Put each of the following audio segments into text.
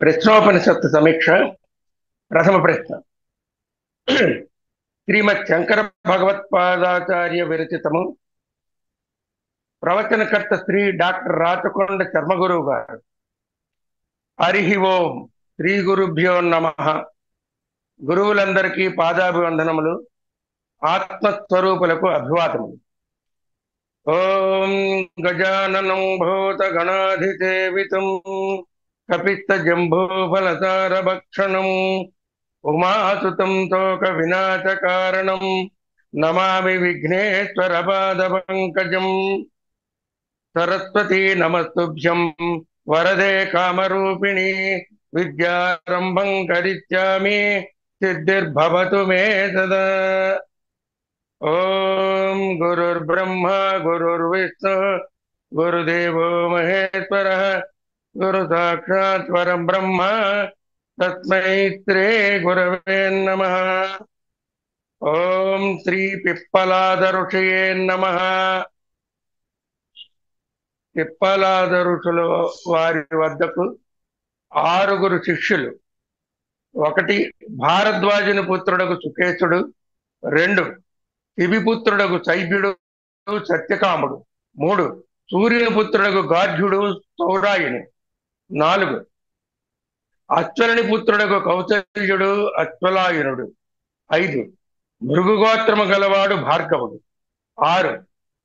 ప్రశ్నోపనిషత్తు సమీక్ష ప్రథమ ప్రశ్న. శ్రీమద్ శంకర భగవత్పాదాచార్య విరచితము. ప్రవచనకర్త శ్రీ డాక్టర్ రాచకొండ శర్మగురువు గారు. హరి ఓం. శ్రీ గురుభ్యో నమః. గురువులందరికీ పాదాభివందనములు, ఆత్మస్వరూపులకు అభివాదములు. ఓం గజాననం భూత గణాధిసేవితం కపిత్త జంబూఫలసార భక్షణం ఉమాసుతం తోక వినాశ కారణం నమామి విఘ్నేశ్వర పాద పంకజం. సరస్వతీ నమస్తుభ్యం వరదే కామరూపిణి విద్యారంభం కరిష్యామి సిద్ధిర్భవతు మే సదా. ఓం గురుర్బ్రహ్మ గురుర్విష్ణు గురుదేవో మహేశ్వరః గురు సాక్షాత్ పరం బ్రహ్మ తస్మై శ్రీ గురవే నమః. ఓం శ్రీ పిప్పలాద ఋషయే నమః. పిప్పలాద ఋషుల వారి వద్దకు 6 శిష్యులు. 1 భారద్వాజుని పుత్రుడకు సుకేశుడు, 2 శిబిపుత్రుడకు శైభ్యుడు సత్యకాముడు, 3 సూర్యుని పుత్రుడకు గార్ఘ్యుడు సౌరాయుని, 4 అశ్వరుని పుత్రుడకు కౌశల్యుడు అశ్వలాయనుడు, 5 భృగుగోత్రము గలవాడు భార్గవుడు, 6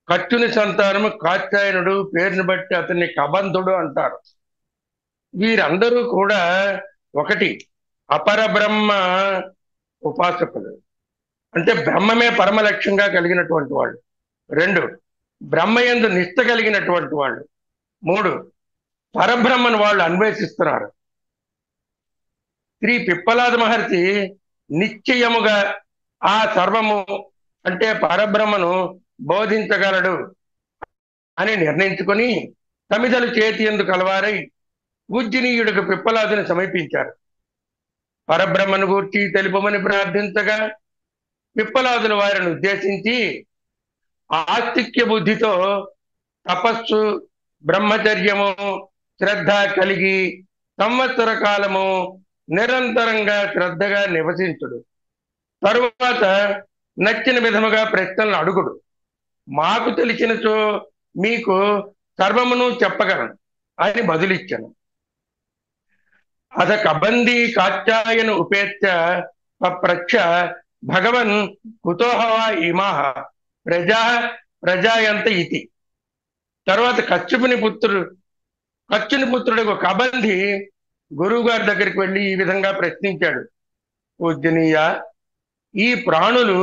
కచ్చుని సంతానము కాత్యాయనుడు, పేరుని బట్టి అతన్ని కబంధుడు అంటారు. వీరందరూ కూడా 1 అపరబ్రహ్మ ఉపాసకులు, అంటే బ్రహ్మమే పరమ లక్ష్యంగా కలిగినటువంటి వాళ్ళు. 2 బ్రహ్మయందు నిష్ట కలిగినటువంటి వాళ్ళు. 3 పరబ్రహ్మను వాళ్ళు అన్వేషిస్తున్నారు. శ్రీ పిప్పలాద మహర్షి నిశ్చయముగా ఆ సర్వము అంటే పరబ్రహ్మను బోధించగలడు అని నిర్ణయించుకొని సమిధలు చేతి యందు కలవారై పూజ్యనీయుడికి పిప్పలాదుని సమీపించారు. పరబ్రహ్మను గూర్చి తెలుపమని ప్రార్థించగా పిప్పలాదులు వారిని ఉద్దేశించి ఆస్తిక్య బుద్ధితో తపస్సు, బ్రహ్మచర్యము, శ్రద్ధ కలిగి సంవత్సర కాలము నిరంతరంగా శ్రద్ధగా నివసించుడు. తరువాత నచ్చిన విధముగా ప్రశ్నలను అడుగుడు. మాకు తెలిసినచో మీకు సర్వమును చెప్పగలను అని బదులిచ్చాను. అథ కబంధీ కాత్యాయన ఉపేత్య పప్రచ్ఛ భగవన్ కుతోహవా ఇమాహ ప్రజా ప్రజాయంత ఇతి. తర్వాత కచ్చుని పుత్రుడు కబంధి గురువు గారి దగ్గరికి వెళ్ళి ఈ విధంగా ప్రశ్నించాడు. పూజనీయ, ఈ ప్రాణులు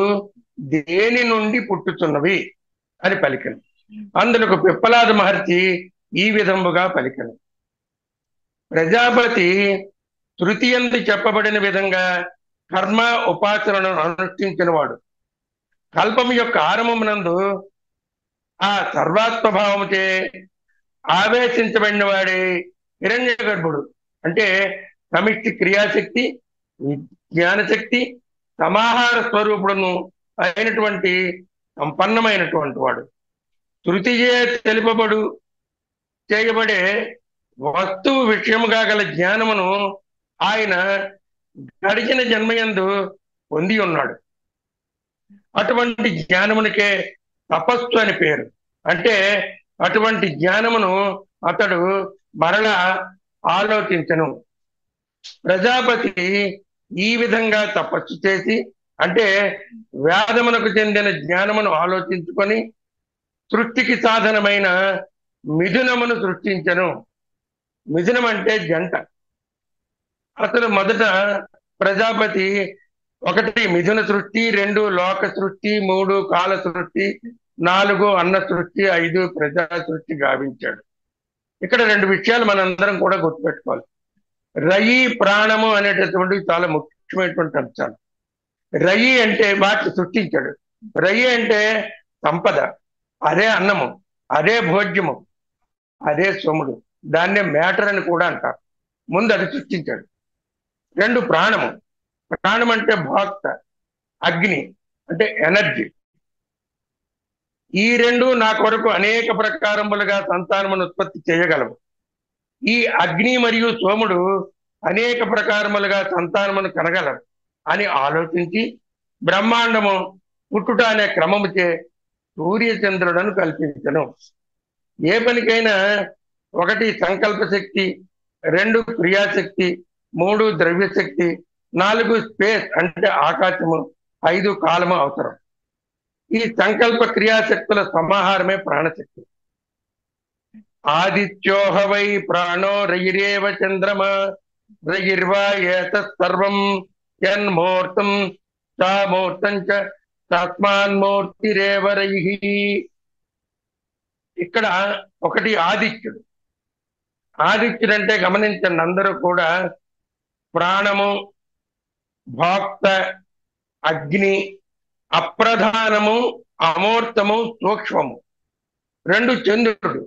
దేని నుండి పుట్టుతున్నవి అని పలికను. అందులో పిప్పలాద మహర్షి ఈ విధముగా పలికను. ప్రజాపతి తృతీయందు చెప్పబడిన విధంగా కర్మ ఉపాసనలను అనుష్ఠించిన వాడు. కల్పం యొక్క ఆరంభమునందు ఆ సర్వాత్మభావముచే ఆవేశించబడిన వాడే హిరణ్య గర్భుడు, అంటే సమిష్టి క్రియాశక్తి, జ్ఞానశక్తి, సమాహార స్వరూపుడును అయినటువంటి సంపన్నమైనటువంటి వాడు. తృతీయ చేయబడే వస్తువు విషయముగా గల జ్ఞానమును ఆయన గడిచిన జన్మయందు పొంది ఉన్నాడు. అటువంటి జ్ఞానమునికే తపస్సు అని పేరు. అంటే అటువంటి జ్ఞానమును అతడు మరలా ఆలోచించను. ప్రజాపతి ఈ విధంగా తపస్సు చేసి, అంటే వేదమునకు చెందిన జ్ఞానమును ఆలోచించుకొని సృష్టికి సాధనమైన మిథునమును సృష్టించను. మిథునం అంటే జంట. అతడు మొదట ప్రజాపతి 1 మిథున సృష్టి, 2 లోక సృష్టి, 3 కాల సృష్టి, 4 అన్న సృష్టి, 5 ప్రజా సృష్టి గావించాడు. ఇక్కడ 2 విషయాలు మనందరం కూడా గుర్తుపెట్టుకోవాలి. రయి, ప్రాణము అనేటటువంటివి చాలా ముఖ్యమైనటువంటి అంశాలు. రయి అంటే వాటిని సృష్టించాడు. రయి అంటే సంపద, అదే అన్నము, అదే భోజ్యము, అదే సోముడు. దాన్నే మ్యాటర్ అని కూడా అంటారు. ముందు అది సృష్టించాడు. 2 ప్రాణము. ప్రాణం అంటే భోక్త, అగ్ని అంటే ఎనర్జీ. ఈ 2 నా కొరకు అనేక ప్రకారములుగా సంతానమును ఉత్పత్తి చేయగలవు. ఈ అగ్ని మరియు సోముడు అనేక ప్రకారములుగా సంతానమును కనగలరు అని ఆలోచించి బ్రహ్మాండము పుట్టుట అనే క్రమముచే సూర్యచంద్రులను కల్పించను. ఏ పనికైనా 1 సంకల్ప శక్తి, 2 క్రియాశక్తి, 3 ద్రవ్యశక్తి, 4 స్పేస్ అంటే ఆకాశము, 5 కాలము అవసరం. ఈ సంకల్ప క్రియాశక్తుల సమాహారమే ప్రాణశక్తి. ఆదిత్యోహ వై ప్రాణో రయిరేవ చంద్రమా రయిర్వా ఏతత్ సర్వం యన్మూర్తం సామూర్తం చ తస్మాన్మూర్తిరేవ రయిః. ఇక్కడ ఒకటి ఆదిత్యుడు. ఆదిత్యుడు అంటే గమనించండి, అందరూ కూడా ప్రాణము, భోక్త, అగ్ని, అప్రధానము, అమూర్తము, సూక్ష్మము 2 చంద్రుడు.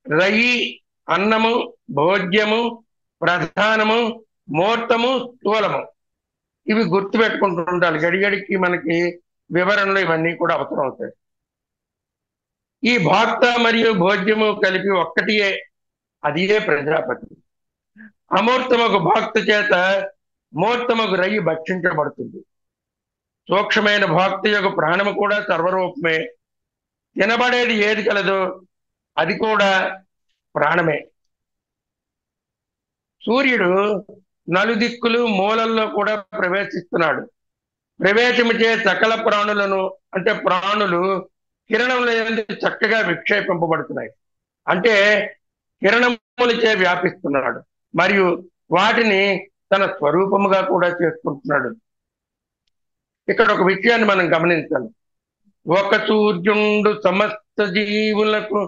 రయి అన్నము, భోజ్యము, ప్రధానము, మూర్తము, స్థూలము. ఇవి గుర్తుపెట్టుకుంటూ ఉండాలి. గడిగడికి మనకి వివరణలు ఇవన్నీ కూడా అవసరం అవుతాయి. ఈ భోక్త మరియు భోజ్యము కలిపి ఒక్కటియే, అదియే ప్రజాపతి. అమూర్తమకు భోక్త చేత మూర్తమకు రయి భక్షించబడుతుంది. సూక్ష్మమైన భోక్త యొక్క ప్రాణము కూడా సర్వరూపమే. తినబడేది ఏది కలదో అది కూడా ప్రాణమే. సూర్యుడు నలుదిక్కులు మూలల్లో కూడా ప్రవేశిస్తున్నాడు. ప్రవేశముచే సకల ప్రాణులను అంటే ప్రాణులు కిరణముల యందు చక్కగా విక్షేపింపబడుతున్నాయి. అంటే కిరణములచే వ్యాపిస్తున్నాడు మరియు వాటిని తన స్వరూపముగా కూడా చేసుకుంటున్నాడు. ఇక్కడ ఒక విషయాన్ని మనం గమనించాలి. ఒక సూర్యుండు సమస్త జీవులకు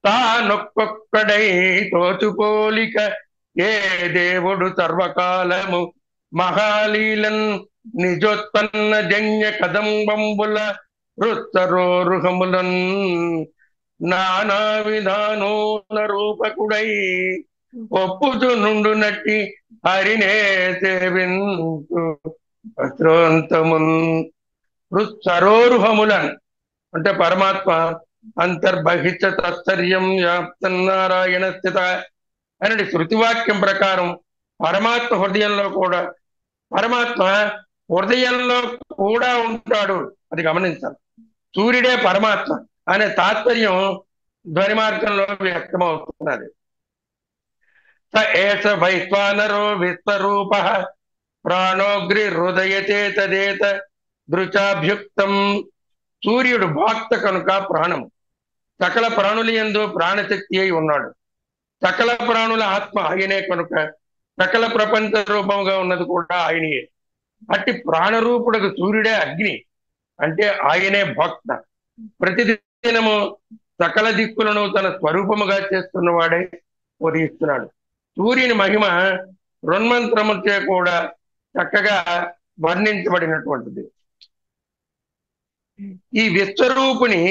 తానొక్కొక్కడై తోచుపోలిక ఏ దేవుడు సర్వకాలము మహాలీలన్ నిజోత్పన్న జన్య కదంబంబుల వృత్తరోరుహములన్ నానా విధానోన రూపకుడై ఒప్పుచు నుండు నట్టి హరినే సేవింతు అత్రోంతమున్. వృత్తరోరుహములన్ అంటే పరమాత్మ అంతర్బహిష్ట తత్సర్యం వ్యాప్తం నారాయణ స్థిత అనే శృతివాక్యం ప్రకారం పరమాత్మ హృదయంలో కూడా ఉంటాడు. అది గమనించాలి. సూర్యుడే పరమాత్మ అనే తాత్పర్యం ధ్వని మార్గంలో వ్యక్తమవుతున్నది. స ఏష వైశ్వానరో విశ్వరూప ప్రాణోగ్రి హృదయతే తదేత దృచాభ్యుక్తం. సూర్యుడు భోక్త కనుక ప్రాణము. సకల ప్రాణుల యందు ప్రాణశక్తి అయి ఉన్నాడు. సకల ప్రాణుల ఆత్మ ఆయనే కనుక సకల ప్రపంచ రూపంగా ఉన్నది కూడా ఆయనయే. అట్టి ప్రాణరూపుడకు సూర్యుడే అగ్ని అంటే ఆయనే భోక్త. ప్రతిదినము సకల దిక్కులను తన స్వరూపముగా చేస్తున్నవాడై ఉదయిస్తున్నాడు. సూర్యుని మహిమ రున్మంత్రముచే కూడా చక్కగా వర్ణించబడినటువంటిది. ఈ విశ్వరూపుని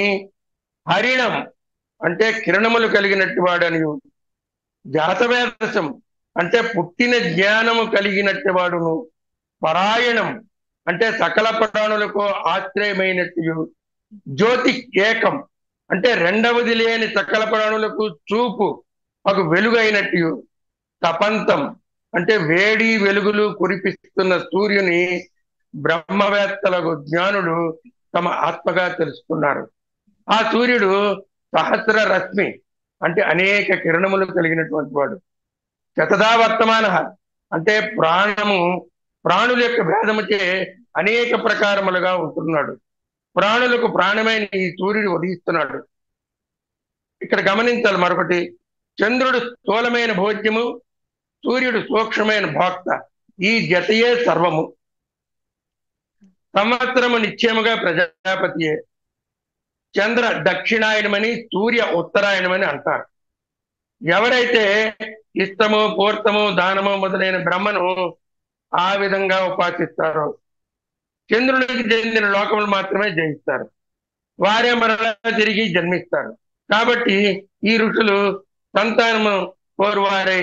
హరిణం అంటే కిరణములు కలిగినట్టు వాడని, జాతవేదసం అంటే పుట్టిన జ్ఞానము కలిగినట్టు వాడును, పరాయణం అంటే సకల ప్రాణులకు ఆశ్రయమైనట్టు, జ్యోతి ఏకం అంటే రెండవది లేని సకల ప్రాణులకు చూపు ఒక వెలుగైనట్టు, తపంతం అంటే వేడి వెలుగులు కురిపిస్తున్న సూర్యుని బ్రహ్మవేత్తలకు జ్ఞానులు తమ ఆత్మగా తెలుసుకున్నారు. ఆ సూర్యుడు సహస్ర రశ్మి అంటే అనేక కిరణములు కలిగినటువంటి వాడు. శతదా వర్తమాన అంటే ప్రాణుల యొక్క భేదముచే అనేక ప్రకారములుగా ఉంటున్నాడు. ప్రాణులకు ప్రాణమైన ఈ సూర్యుడు ఉదయిస్తున్నాడు. ఇక్కడ గమనించాలి మరొకటి, చంద్రుడు స్థూలమైన భోజ్యము, సూర్యుడు సూక్ష్మమైన భోక్త. ఈ జతయే సర్వము. సంవత్సరము నిశ్చయముగా ప్రజాపతియే. చంద్ర దక్షిణాయనమని సూర్య ఉత్తరాయణమని అంటారు. ఎవరైతే ఇష్టము, పూర్తము, దానము మొదలైన బ్రహ్మను ఆ విధంగా ఉపాసిస్తారో చంద్రునికి చెందిన లోకములు మాత్రమే జయిస్తారు. వారే మరలా తిరిగి జన్మిస్తారు. కాబట్టి ఈ ఋషులు సంతానము కోరువారై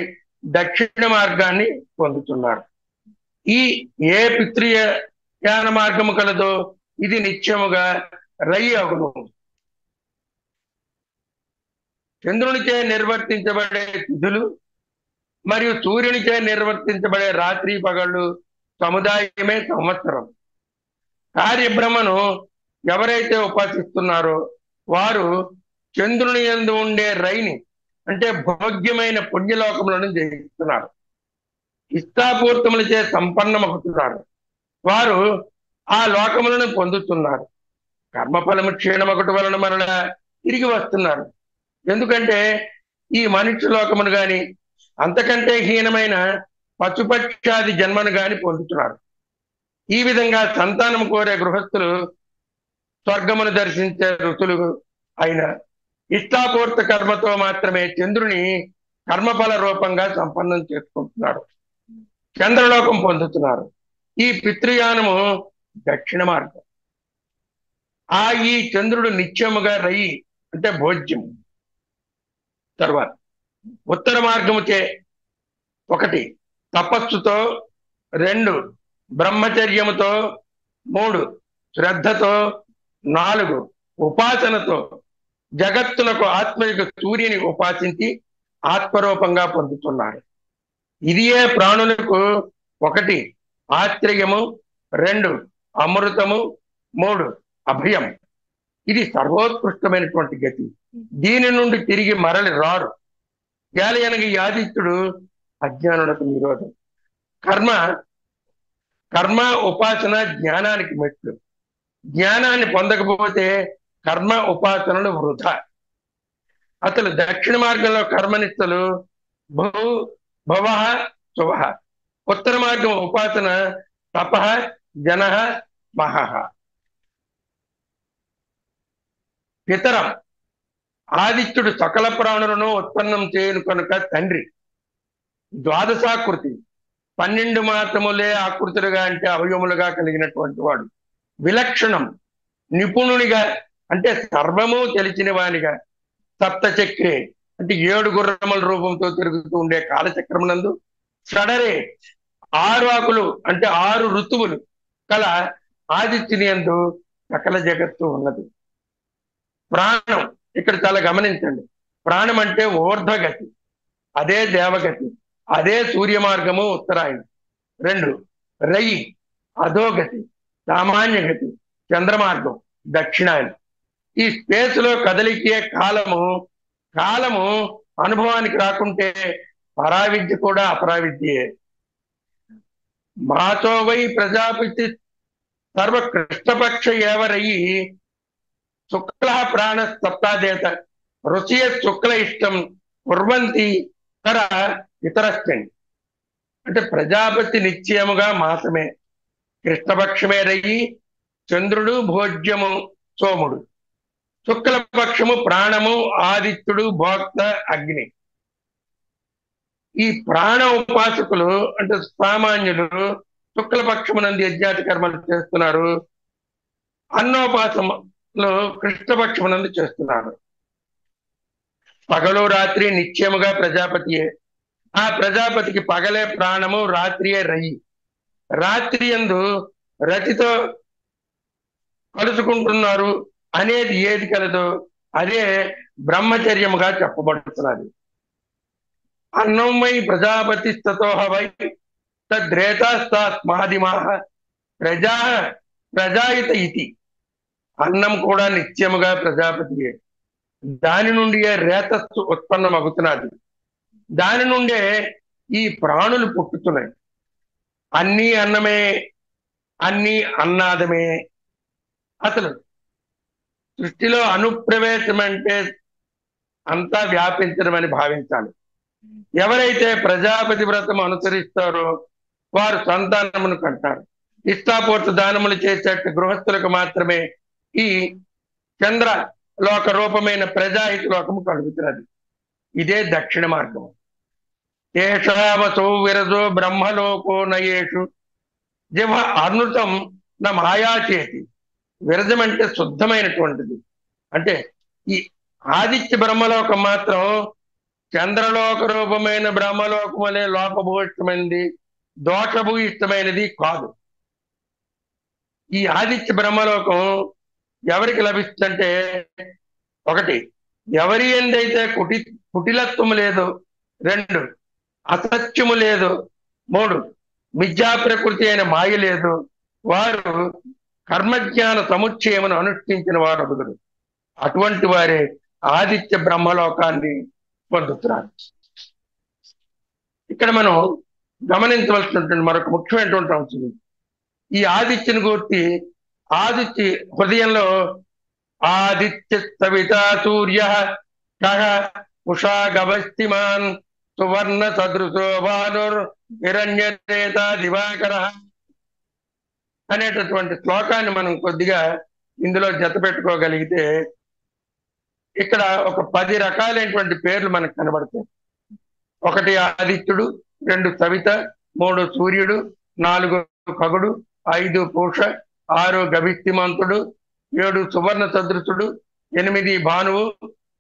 దక్షిణ మార్గాన్ని పొందుతున్నారు. ఏ పితృయాన మార్గము కలదో ఇది నిత్యముగా రయి అగును. చంద్రునిచే నిర్వర్తించబడే తిథులు మరియు సూర్యునిచే నిర్వర్తించబడే రాత్రి పగళ్ళు సముదాయమే సంవత్సరం. కార్యబ్రహ్మను ఎవరైతే ఉపాసిస్తున్నారో వారు చంద్రుని యందు ఉండే రైని అంటే భోగ్యమైన పుణ్యలోకములను జయిస్తున్నారు. ఇష్టాపూర్తములచే సంపన్నమవుతున్నారు. వారు ఆ లోకములను పొందుతున్నారు. కర్మఫలము క్షీణమొకటి వలన మరలా తిరిగి వస్తున్నారు. ఎందుకంటే ఈ మనుష్య లోకమును గాని అంతకంటే హీనమైన పశుపక్షాది జన్మను గాని పొందుతున్నారు. ఈ విధంగా సంతానం కోరే గృహస్థులు స్వర్గమును దర్శించే ఋతులు అయిన ఇష్టాపూర్త కర్మతో మాత్రమే చంద్రుని కర్మఫల రూపంగా సంపన్నం చేసుకుంటున్నారు, చంద్రలోకం పొందుతున్నారు. ఈ పితృయానము దక్షిణ మార్గం. ఈ చంద్రుడు నిత్యముగా రయి అంటే భోజ్యం. తర్వాత ఉత్తర మార్గముచే 1 తపస్సుతో, 2 బ్రహ్మచర్యముతో, 3 శ్రద్ధతో, 4 ఉపాసనతో జగత్తునకు ఆత్మయుగ సూర్యుని ఉపాసించి ఆత్మరూపంగా పొందుతున్నారు. ఇదియే ప్రాణులకు 1 ఆశ్రయము, 2 అమృతము, 3 అభయం. ఇది సర్వోత్కృష్టమైనటువంటి గతి. దీని నుండి తిరిగి మరలి రారు. ఏలయనగా ఈ ఆదిత్యుడు అజ్ఞానులకు నిరోధం. కర్మ ఉపాసన జ్ఞానానికి మెట్లు. జ్ఞానాన్ని పొందకపోతే కర్మ ఉపాసనలు వృధా. అసలు దక్షిణ మార్గంలో కర్మనిష్టలు భవ శుభ. ఉత్తర మార్గం ఉపాసన తప జన మహ. పితరం ఆదిత్యుడు సకల ప్రాణులను ఉత్పన్నం చేయను కనుక తండ్రి. ద్వాదశాకృతి 12 మాత్రములే ఆకృతులుగా అంటే అవయములుగా కలిగినటువంటి వాడు. విలక్షణం నిపుణునిగా అంటే సర్వము తెలిసిన వానిగా. సప్తచక్రే అంటే 7 గుర్రముల రూపంతో తిరుగుతూ ఉండే కాలచక్రమునందు. షడరే 6 ఆకులు అంటే 6 ఋతువులు కల ఆదిత్యుని యందు సకల జగత్తు ఉన్నది. ప్రాణం ఇక్కడ చాలా గమనించండి. ప్రాణం అంటే ఊర్ధ్వగతి, అదే దేవగతి, అదే సూర్య మార్గము ఉత్తరాయణం. 2 రయి అధోగతి, సామాన్య గతి, చంద్రమార్గం దక్షిణాయనం. ఈ స్పేస్ లో కదలికే కాలము అనుభవానికి రాకుంటే పరావిద్య కూడా అపరావిద్యే. మాతో వై ప్రజాపతి సర్వ కృష్ణపక్ష ఏవరయి శుక్ల ప్రాణ సప్తాదేత రుచియ శుక్ల ఇష్టం కుర్వంతి తర ఇతరశ్చండి. అంటే ప్రజాపతి నిశ్చయముగా మాసమే, కృష్ణపక్షమే రయి, చంద్రుడు భోజ్యము సోముడు, శుక్లపక్షము ప్రాణము ఆదిత్యుడు భోక్త అగ్ని. ఈ ప్రాణ ఉపాసకులు అంటే సామాన్యులు శుక్లపక్షమునందు యజ్ఞాతి కర్మలు చేస్తున్నారు. అన్నోపాసములు కృష్ణపక్షమునందు చేస్తున్నారు. పగలు రాత్రి నిత్యముగా ప్రజాపతియే. ఆ ప్రజాపతికి పగలే ప్రాణము, రాత్రియే రయి. రాత్రి యందు రతితో కలుసుకుంటున్నారు అనేది ఏది కలదో అదే బ్రహ్మచర్యముగా చెప్పబడుతున్నది. అన్నమై ప్రజాపతి తతోహవై తద్రేతాస్తాస్మాదిమాహ ప్రజాయిత ఇతి. అన్నం కూడా నిత్యముగా ప్రజాపతియే. దాని నుండియే రేతస్సు ఉత్పన్నమవుతున్నది. దాని నుండే ఈ ప్రాణులు పుట్టుతున్నాయి. అన్నీ అన్నమే, అన్నీ అన్నాదమే. అసలు సృష్టిలో అనుప్రవేశం అంటే అంతా వ్యాపించడం అని భావించాలి. ఎవరైతే ప్రజాపతి వ్రతం అనుసరిస్తారో వారు సంతానమును కంటారు. ఇష్టాపూర్త దానములు చేసేట గృహస్థులకు మాత్రమే ఈ చంద్ర లోక రూపమైన ప్రజాహిత లోకము కలుగుతున్నది. ఇదే దక్షిణ మార్గము. ఏషావసో విరజో బ్రహ్మలోకో నయేషు జిహ అనృతం నా మాయాచేతి. విరజం అంటే శుద్ధమైనటువంటిది. అంటే ఈ ఆదిత్య బ్రహ్మలోకం మాత్రం చంద్రలోక రూపమైన బ్రహ్మలోకం అనే లోపభూయిష్టమైనది, దోషభూయిష్టమైనది కాదు. ఈ ఆదిత్య బ్రహ్మలోకం ఎవరికి లభిస్తుందంటే 1 ఎవరి ఎందైతే కుటిలత్వం లేదు, 2 అసత్యము లేదు. 3 మిథ్యా ప్రకృతి అయిన మాయ లేదు. వారు కర్మజ్ఞాన సముచ్చయమును అనుష్ఠించిన వారు అడుగురు. అటువంటి వారే ఆదిత్య బ్రహ్మలోకాన్ని పొందుతున్నారు. ఇక్కడ మనం గమనించవలసినటువంటి మరొక ముఖ్యమైనటువంటి అంశం, ఈ ఆదిత్యను గురించి ఆదిత్య హృదయంలో ఆదిత్య సవితా సూర్య కహ ఉషా గవస్తిమాన్ సువర్ణ సదృశో భానుర్ హిరణ్యనేత దివాకర అనేటటువంటి శ్లోకాన్ని మనం కొద్దిగా ఇందులో జత పెట్టుకోగలిగితే ఇక్కడ ఒక 10 రకాలైనటువంటి పేర్లు మనకు కనబడతాయి. 1 ఆదిత్యుడు, 2 సవిత, 3 సూర్యుడు, 4 ఖగుడు, 5 పూష, 6 గవిత్తిమంతుడు, 7 సువర్ణ సదృశుడు, 8 భానువు,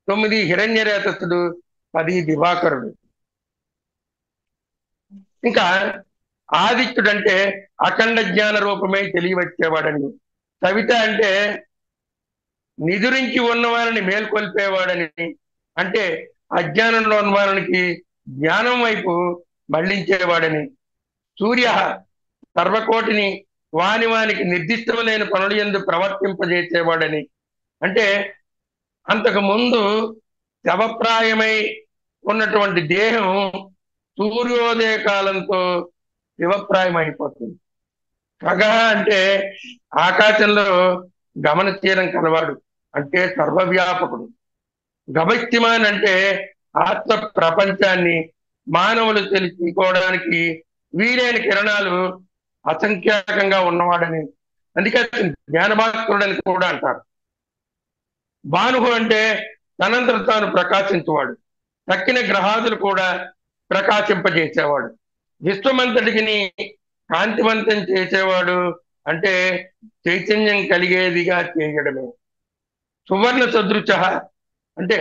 9 హిరణ్యరేతసుడు, 10 దివాకరుడు. ఇంకా ఆదిత్యుడు అంటే అఖండ జ్ఞాన రూపమై తెలియవచ్చేవాడని, సవిత అంటే నిదురించి ఉన్న వారిని మేల్కొల్పేవాడని, అంటే అజ్ఞానంలో ఉన్న వారికి జ్ఞానం వైపు మళ్లించేవాడని, సూర్య సర్వకోటిని వానికి నిర్దిష్టమైన పనులు యందు ప్రవర్తింపజేసేవాడని, అంటే అంతకు ముందు శవప్రాయమై ఉన్నటువంటి దేహం సూర్యోదయ కాలంతో శివప్రాయం అయిపోతుంది. ఖగ అంటే ఆకాశంలో గమనశీలం కలవాడు, అంటే సర్వవ్యాపకుడు. గభస్తిమాన్ అంటే ఆత్మ ప్రపంచాన్ని మానవులు తెలుసుకోవడానికి వీలైన కిరణాలు అసంఖ్యాకంగా ఉన్నవాడని, అందుకే జ్ఞానభాస్కరుడని కూడా అంటారు. భానువు అంటే తనంతట తాను ప్రకాశించేవాడు, తక్కిన గ్రహాదులు కూడా ప్రకాశింపజేసేవాడు. విశ్వమంతటికి కాంతివంతం చేసేవాడు, అంటే చైతన్యం కలిగేదిగా చేయడమే. సువర్ణ సదృశ అంటే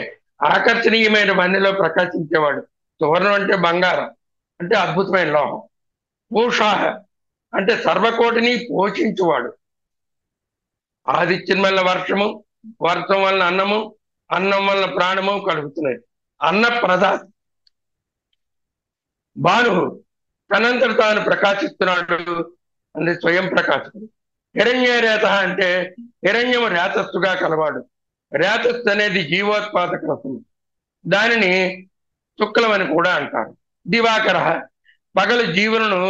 ఆకర్షణీయమైన వన్నెలో ప్రకాశించేవాడు. సువర్ణం అంటే బంగారం, అంటే అద్భుతమైన లోహం. పూషాహ అంటే సర్వకోటిని పోషించువాడు. ఆదిత్యం వల్ల వర్షము, వర్షం వలన అన్నము, అన్నం వలన ప్రాణము కలుగుతున్నాయి. అన్న ప్రదాత. భానువు తనంతట తాను ప్రకాశిస్తున్నాడు, అంటే స్వయం ప్రకాశకుడు. హిరణ్యరేత అంటే హిరణ్యము రేతస్సుగా కలవాడు. రేతస్సు అనేది జీవోత్పాదక రసము, దానిని శుక్లం అని కూడా అంటారు. దివాకర పగలు జీవులను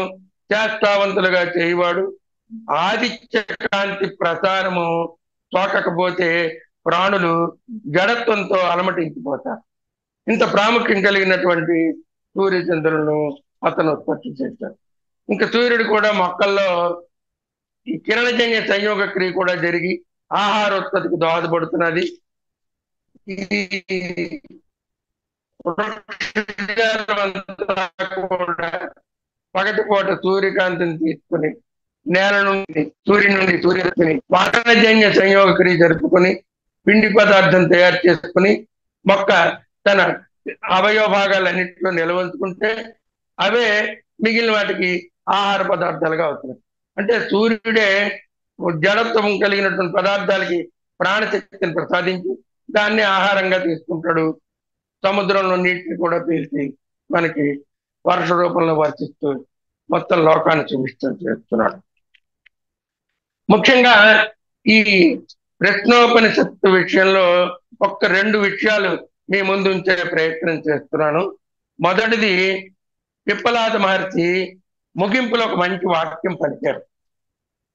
చేష్టావంతులుగా చేయవాడు. ఆదిత్య కాంతి ప్రసారము సోకకపోతే ప్రాణులు జడత్వంతో అలమటించిపోతారు. ఇంత ప్రాముఖ్యం కలిగినటువంటి సూర్యచంద్రులను అతను ఉత్పత్తి చేశాడు. ఇంకా సూర్యుడు కూడా మొక్కల్లో ఈ కిరణజన్య సంయోగ క్రియ కూడా జరిగి ఆహారోత్పత్తికి దోహదపడుతున్నది. ఈ కూడా పగటిపూట సూర్యకాంతిని తీసుకుని నేల నుండి సూర్యరశ్మిని వాతనజన్య సంయోగ క్రియ జరుపుకొని పిండి పదార్థం తయారు చేసుకుని మొక్క తన అవయవ భాగాలన్నింటిలో నిలవంచుకుంటే అవే మిగిలిన వాటికి ఆహార పదార్థాలుగా అవుతున్నాయి. అంటే సూర్యుడే జడత్వం కలిగినటువంటి పదార్థాలకి ప్రాణశక్తిని ప్రసాదించి దాన్ని ఆహారంగా తీసుకుంటాడు. సముద్రంలో నీటిని కూడా పీల్చి మనకి వర్ష రూపంలో వర్షిస్తూ మొత్తం లోకాన్ని చేస్తున్నాడు. ముఖ్యంగా ఈ ప్రశ్నోపనిషత్తు విషయంలో 2 విషయాలు మీ ముందు ఉంచే ప్రయత్నం చేస్తున్నాను. మొదటిది, పిప్పలాద మహర్షి ముగింపులో ఒక మంచి వాక్యం పలికారు.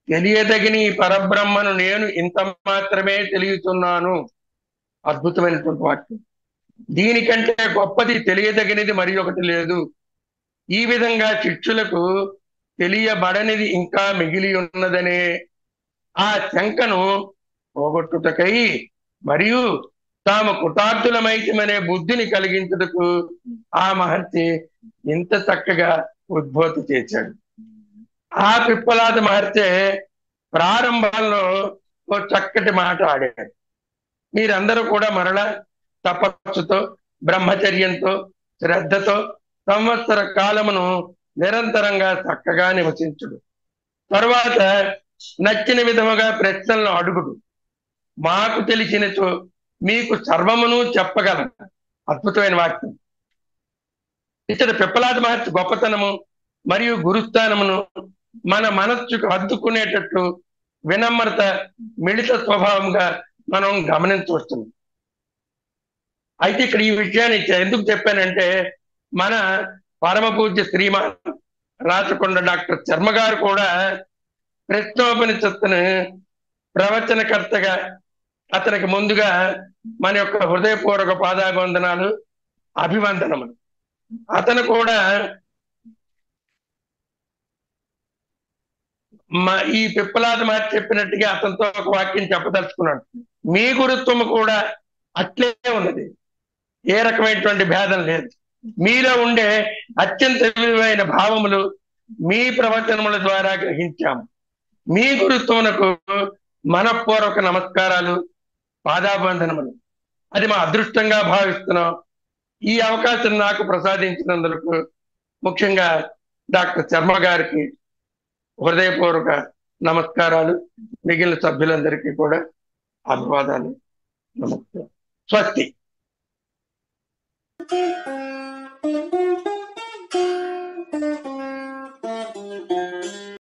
తెలియదగిన ఈ పరబ్రహ్మను నేను ఇంత మాత్రమే తెలియతున్నాను. అద్భుతమైనటువంటి వాక్యం. దీనికంటే గొప్పది తెలియదగినది మరి ఒకటి లేదు. ఈ విధంగా శిష్యులకు తెలియబడనిది ఇంకా మిగిలి ఉన్నదనే ఆ శంకను పోగొట్టుటకై మరియు తాము కృతార్థులమైతమనే బుద్ధిని కలిగించుటకు ఆ మహర్షి ఇంత చక్కగా ఉద్బోధ చేశాడు. ఆ పిప్పలాద మహర్షి ప్రారంభంలో ఓ చక్కటి మాట ఆడాడు. మీరందరూ కూడా మరలా తపస్సుతో, బ్రహ్మచర్యంతో, శ్రద్ధతో సంవత్సర కాలమును నిరంతరంగా చక్కగా నివసించుడు. తరువాత నచ్చిన విధముగా ప్రశ్నలను అడుగుడు. మాకు తెలిసినచో మీకు సర్వమును చెప్పగలం. అద్భుతమైన వాక్యం. ఇతడు పిప్పలాద మహర్షి గొప్పతనము మరియు గురుస్థానమును మన మనస్సుకు హత్తుకునేటట్లు వినమ్రత మిళిత స్వభావంగా మనం గమనించవస్తుంది. అయితే ఇక్కడ ఈ విషయాన్ని ఎందుకు చెప్పానంటే, మన పరమ పూజ్య శ్రీమాన్ రాచకొండ డాక్టర్ శర్మ గారు కూడా ప్రశ్నోపనిషత్తును ప్రవచనకర్తగా అతనికి ముందుగా మన యొక్క హృదయపూర్వక పాదాభివందనాలు, అభివందనములు. అతను కూడా ఈ పిప్పలాద మాట చెప్పినట్టుగా అతనితో ఒక వాక్యం చెప్పదలుచుకున్నాడు. మీ గురుత్వము కూడా అట్లే ఉన్నది, ఏ రకమైనటువంటి భేదం లేదు. మీలో ఉండే అత్యంత విలువైన భావములు మీ ప్రవచనముల ద్వారా గ్రహించాము. మీ గురుత్వమునకు మనపూర్వక నమస్కారాలు, పాదాభివందనములు. అది మా అదృష్టంగా భావిస్తున్నాం. ఈ అవకాశం నాకు ప్రసాదించినందుకు ముఖ్యంగా డాక్టర్ శర్మ గారికి హృదయపూర్వక నమస్కారాలు. మిగిలిన సభ్యులందరికీ కూడా అభివాదాలు. నమస్కారం. స్వస్తి.